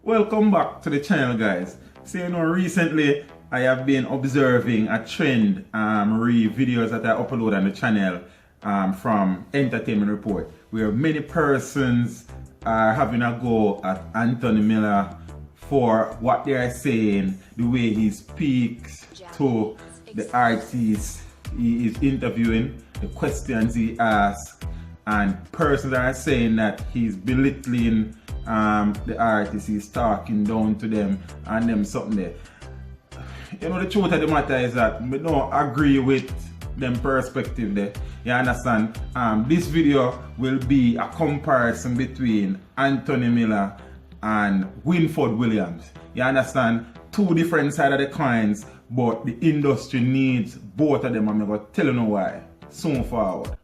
Welcome back to the channel, guys. So recently I have been observing a trend videos that I upload on the channel from Entertainment Report, where many persons are having a go at Anthony Milla for what they are saying, the way he speaks to the artists he is interviewing, the questions he asks, and persons are saying that he's belittling the artists, he's talking down to them and them something there. You know, the truth of the matter is that we don't agree with them perspective there. You understand? This video will be a comparison between Anthony Milla and Winford Williams. You understand? Two different sides of the coins, but the industry needs both of them, and I'm going to tell you why soon forward.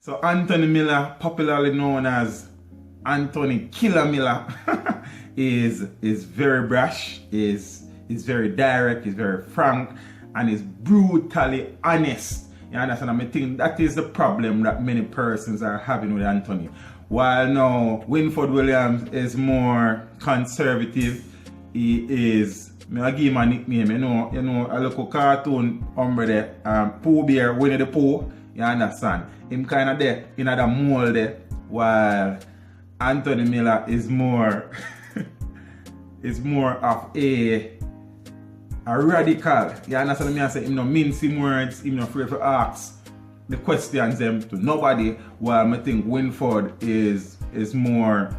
So Anthony Milla, popularly known as Anthony Killa Milla, is very brash, is very direct, is very frank, and is brutally honest. You understand? I think that is the problem that many persons are having with Anthony. While now Winford Williams is more conservative, he is, I give him a nickname, you know a little cartoon hombre there, Pooh Bear, Winny the Pooh. You understand? Him kind of there, in that mold there, while Anthony Milla is more is more of a radical. You understand me? I say him no mincing words, him no afraid to ask the questions them to nobody, while I think Winford is more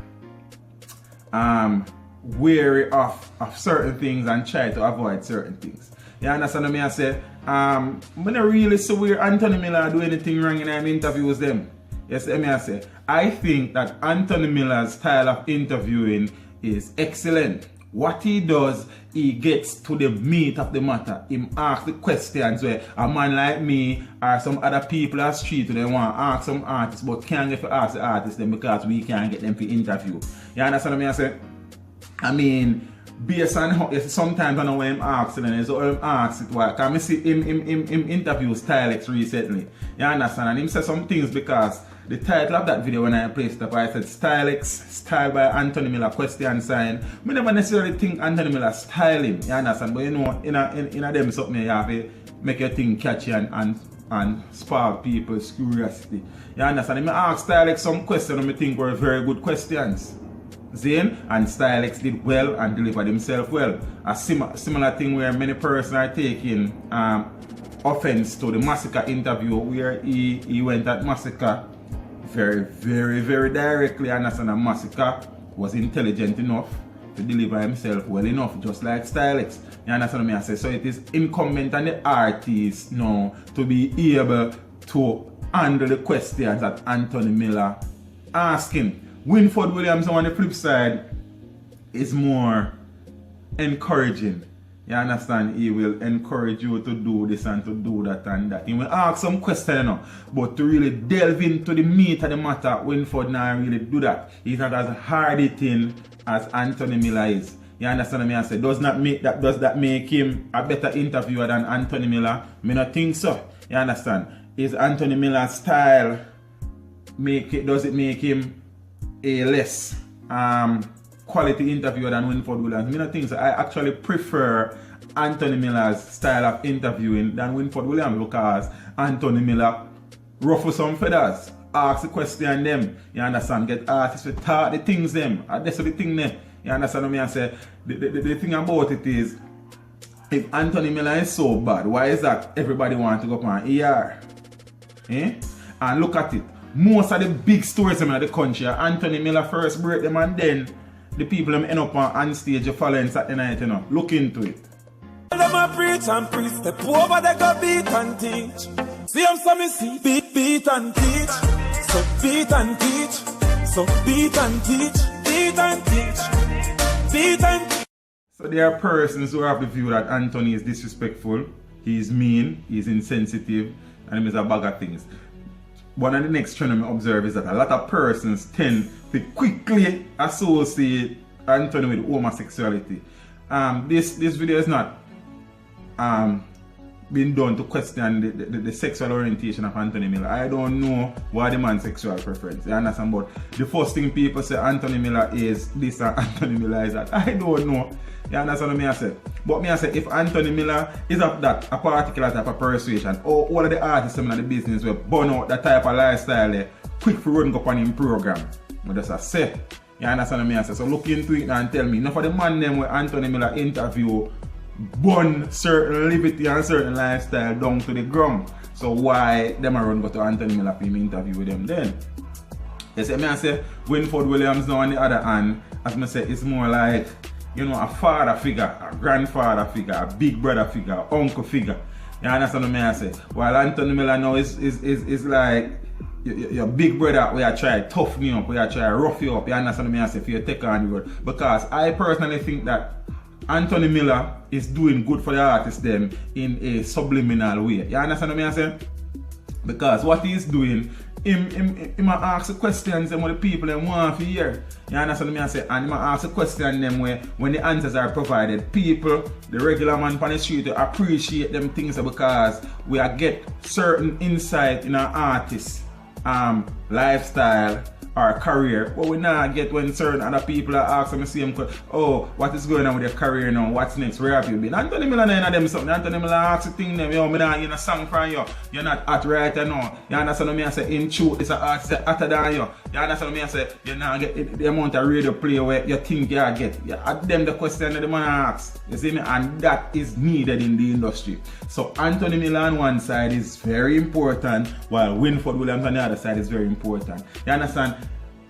wary of certain things and try to avoid certain things. You understand me? I say I don't really see where Anthony Milla do anything wrong in an interviews them. Yes, I say I think that Anthony Milla's style of interviewing is excellent. What he does, he gets to the meat of the matter. He asks the questions where a man like me or some other people on the street they want to ask some artists, but can't get to ask the artists them because we can't get them to interview. You understand me? I say, I mean, based on how, sometimes I know when him asks and then so him asks it why. Can I see him interview Stylex recently? You understand? And him say some things because the title of that video when I placed it up, I said Stylex, style by Anthony Milla, question sign. I never necessarily think Anthony Milla style him, you understand? But you know, in a them something you have to make your thing catchy and spark people's curiosity. You understand? I asked Stylex some questions and I think were very good questions. Zane and Stylex did well and delivered himself well. A similar thing where many persons are taking offense to the Massacre interview where he went at Massacre very directly. Understand that Massacre was intelligent enough to deliver himself well enough, just like Stylex. You understand what I say? So it is incumbent on the artist now to be able to handle the questions that Anthony Milla asking. Winford Williams on the flip side is more encouraging. You understand? He will encourage you to do this and to do that and that. He will ask some questions, you know, but to really delve into the meat of the matter, Winford now really do that. He's not as hard hitting as Anthony Milla is. You understand what I say? Does that make him a better interviewer than Anthony Milla? I don't think so. You understand? Is Anthony Milla's style does it make him a less quality interviewer than Winford Williams? I don't think so. I actually prefer Anthony Milla's style of interviewing than Winford Williams because Anthony Milla ruffle some feathers, ask the question them, you understand, get artists to talk the things them, and that's the thing there. You understand what I say? The thing about it is, if Anthony Milla is so bad, why is that everybody wants to go up on ER? And look at it. Most of the big stories in the country, Anthony Milla first break them and then the people them end up on stage following Saturday night, you know. Look into it. Them a preach and preach, step over they go beat and teach. See them so me see, beat and teach. So beat and teach, so beat and teach, beat and teach, beat and teach. So there are persons who have the view that Anthony is disrespectful, he's mean, he's insensitive, and he is a bag of things. One of the next trend I observe is that a lot of persons tend to quickly associate Anthony with homosexuality. This video is not been done to question the sexual orientation of Anthony Milla. I don't know what the man's sexual preference. You understand? But the first thing people say Anthony Milla is this and Anthony Milla is that. I don't know. You understand what I say? But me I say if Anthony Milla is of that a particular type of persuasion, or all of the artists in the business will burn out that type of lifestyle there, quick for run up on him program. But that's a say. You understand what I say? So look into it and tell me. Enough of the man them where Anthony Milla interview burn certain liberty and certain lifestyle down to the ground. So why them a run go to Anthony Milla for him interview with them then? You see me I say Winford Williams now on the other hand, as I say, it's more like, you know, a father figure, a grandfather figure, a big brother figure, uncle figure. You understand what I say? While Anthony Milla now is like your big brother where I try to toughen you up, where I try to rough you up. You understand what I say? For you take on the road. Because I personally think that Anthony Milla is doing good for the artists them in a subliminal way. You understand what I say? Because what he's doing, him ask the questions them what the people them want to hear. You understand what I say? And him ask the question them where when the answers are provided, people, the regular man on the street, appreciate them things because we are get certain insight in our artists lifestyle or career, but we not get when certain other people are asking the same question. Oh, what is going on with your career now? What's next? Where have you been? Anthony Milla and them something. Anthony Milla asks the thing them, yo, me not hear a song from you. You're not at right now. You understand what I say? In truth, it's an artist hotter than you. You understand what I say? You not get the amount of radio play where you think you get. You ask them the question that the man asks. You see me? And that is needed in the industry. So Anthony Milla on one side is very important, while Winford Williams on the other side is very important. You understand?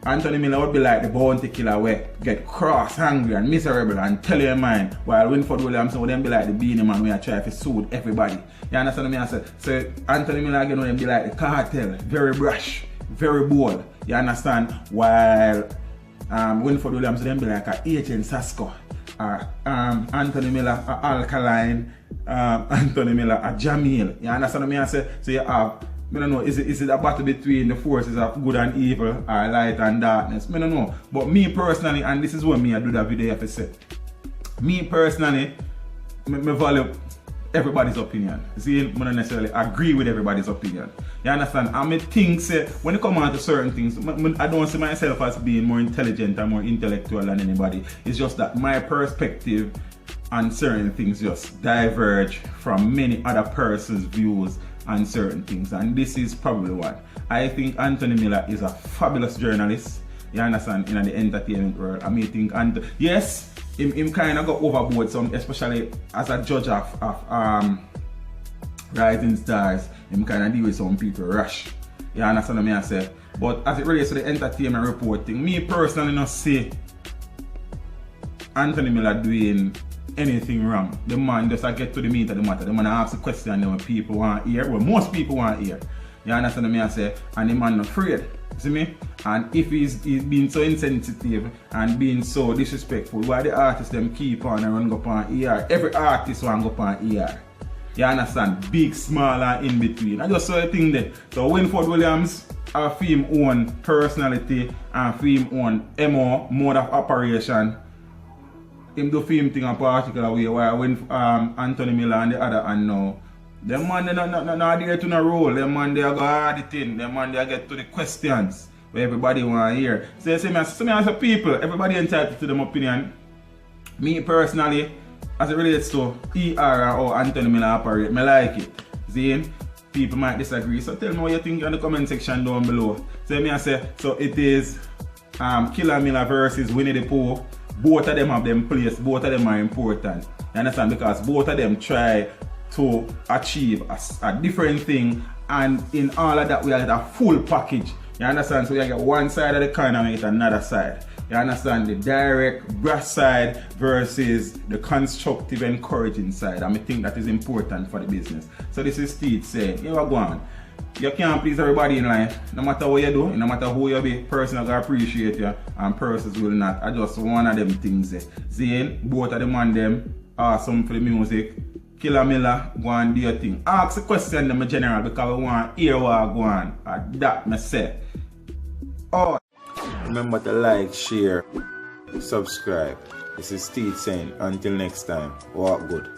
Anthony Milla would be like the bounty killer where get cross, hungry and miserable and tell your mind, while Winford Williams would then be like the beanie man where I try to soothe everybody. You understand what I say? So Anthony Milla again would be like the cartel, very brash, very bold. You understand? While Winford Williams would then be like an agent Sasko. Anthony Milla a Alkaline, Anthony Milla a Jamil. You understand what I say? So you have, I don't know, is it a battle between the forces of good and evil or light and darkness? I don't know. But me personally, and this is what me I do that video for say. Me personally, me value everybody's opinion. See, I don't necessarily agree with everybody's opinion. You understand? And me think say, when it comes on to certain things, I don't see myself as being more intelligent and more intellectual than anybody. It's just that my perspective on certain things just diverge from many other person's views on certain things, and this is probably one. I think Anthony Milla is a fabulous journalist. You understand, in the entertainment world. I mean, think yes, him kind of got overboard some, especially as a judge of Rising Stars. Him kind of deal with some people rush. You understand what I say? But as it relates to the entertainment reporting, me personally not see Anthony Milla doing anything wrong. The man just get to the meat of the matter. The man asks the question that people want to hear, well, most people want to hear. You understand what I say? And the man not afraid. See me? And if he's being so insensitive and being so disrespectful, why the artists them keep on and run up on ER? Every artist want to go on ER. You understand? Big, small and in between. I just saw a thing there. So Winford Williams have for him own personality and for him own MO, mode of operation. Him do film thing a particular way, while when Anthony Milla and the other and now, them man they not there to no role, them man they go hard it in, them man they get to the questions where everybody want to hear. So you see me as a people, everybody entitled to them opinion. Me personally, as it relates to ER or Anthony Milla operate, me like it. See, people might disagree, so tell me what you think in the comment section down below. So me I say, so it is Killa Milla versus Winny the Pooh. Both of them have them place, both of them are important. You understand? Because both of them try to achieve a different thing, and in all of that we get a full package. You understand? So you get one side of the coin and you get another side. You understand? The direct brash side versus the constructive encouraging side. And I think that is important for the business. So this is Steve saying, you are going. You can't please everybody in life. No matter what you do, no matter who you be, persons will appreciate you and persons will not. I just one of them things there. Zane, both of them and them, awesome for the music. Killa Milla, go and do your thing. Ask the question them in general because we want to hear what I go on. That me say. Oh. Remember to like, share, subscribe. This is Steve saying, until next time, walk good.